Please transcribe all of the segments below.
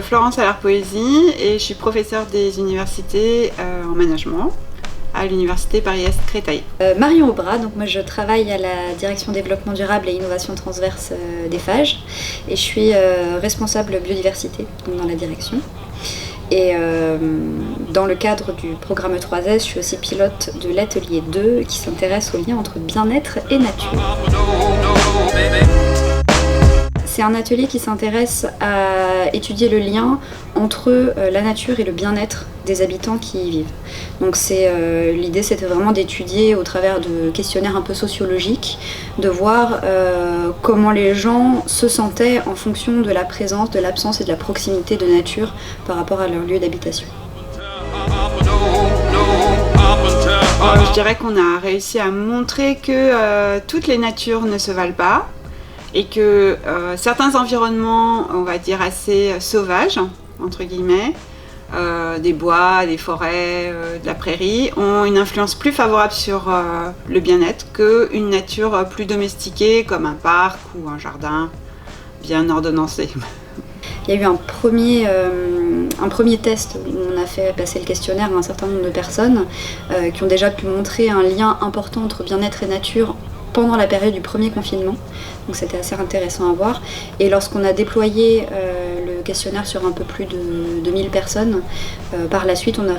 Florence Allard-Poésy et je suis professeure des universités en management à l'université Paris-Est Créteil. Marion Aubrat, donc moi je travaille à la direction développement durable et innovation transverse d'Eiffage et je suis responsable biodiversité donc dans la direction. Et dans le cadre du programme E3S, je suis aussi pilote de l'atelier 2 qui s'intéresse au lien entre bien-être et nature. C'est un atelier qui s'intéresse à étudier le lien entre la nature et le bien-être des habitants qui y vivent. Donc l'idée c'était vraiment d'étudier au travers de questionnaires un peu sociologiques, de voir comment les gens se sentaient en fonction de la présence, de l'absence et de la proximité de nature par rapport à leur lieu d'habitation. Je dirais qu'on a réussi à montrer que toutes les natures ne se valent pas et que certains environnements, on va dire assez sauvages, entre guillemets, des bois, des forêts, de la prairie, ont une influence plus favorable sur le bien-être qu'une nature plus domestiquée comme un parc ou un jardin bien ordonnancé. Il y a eu un premier test où on a fait passer le questionnaire à un certain nombre de personnes qui ont déjà pu montrer un lien important entre bien-être et nature pendant la période du premier confinement, donc c'était assez intéressant à voir. Et lorsqu'on a déployé le questionnaire sur un peu plus de 1000 personnes, par la suite on a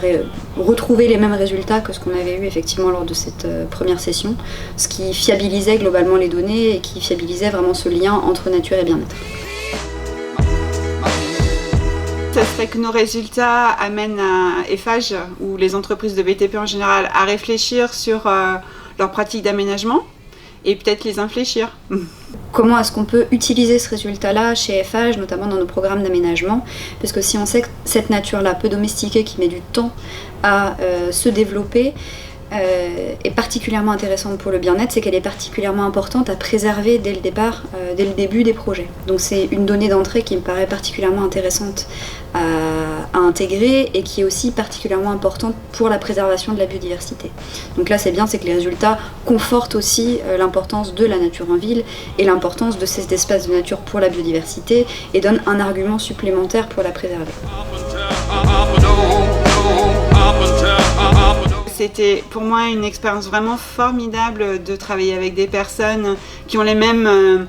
retrouvé les mêmes résultats que ce qu'on avait eu effectivement lors de cette première session, ce qui fiabilisait globalement les données et qui fiabilisait vraiment ce lien entre nature et bien-être. Ça serait que nos résultats amènent à Eiffage ou les entreprises de BTP en général à réfléchir sur leurs pratiques d'aménagement et peut-être les infléchir. Comment est-ce qu'on peut utiliser ce résultat-là chez Eiffage, notamment dans nos programmes d'aménagement? Parce que si on sait que cette nature-là peu domestiquée, qui met du temps à se développer, est particulièrement intéressante pour le bien-être, c'est qu'elle est particulièrement importante à préserver dès le départ, dès le début des projets. Donc c'est une donnée d'entrée qui me paraît particulièrement intéressante à intégrer et qui est aussi particulièrement importante pour la préservation de la biodiversité. Donc là c'est bien, c'est que les résultats confortent aussi l'importance de la nature en ville et l'importance de ces espaces de nature pour la biodiversité et donnent un argument supplémentaire pour la préserver. C'était pour moi une expérience vraiment formidable de travailler avec des personnes qui ont les mêmes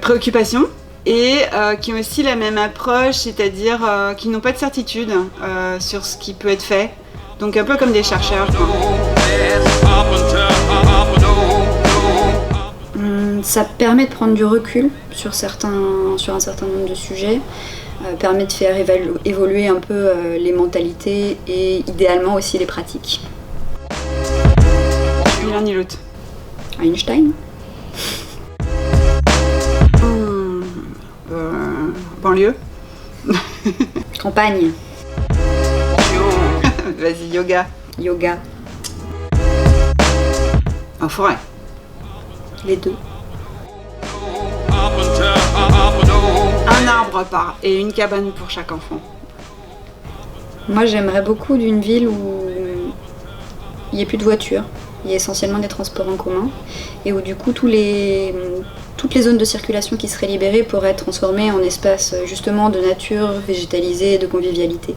préoccupations et qui ont aussi la même approche, c'est-à-dire qui n'ont pas de certitude sur ce qui peut être fait. Donc un peu comme des chercheurs, quoi. Ça permet de prendre du recul sur un certain nombre de sujets. Permet de faire évoluer un peu les mentalités et idéalement aussi les pratiques. Ni l'un ni l'autre. Einstein. Banlieue. Campagne. Vas-y, yoga. Yoga. En forêt. Les deux. Un arbre et une cabane pour chaque enfant. Moi j'aimerais beaucoup d'une ville où il n'y ait plus de voitures, il y a essentiellement des transports en commun et où du coup toutes les zones de circulation qui seraient libérées pourraient être transformées en espaces justement de nature végétalisée et de convivialité.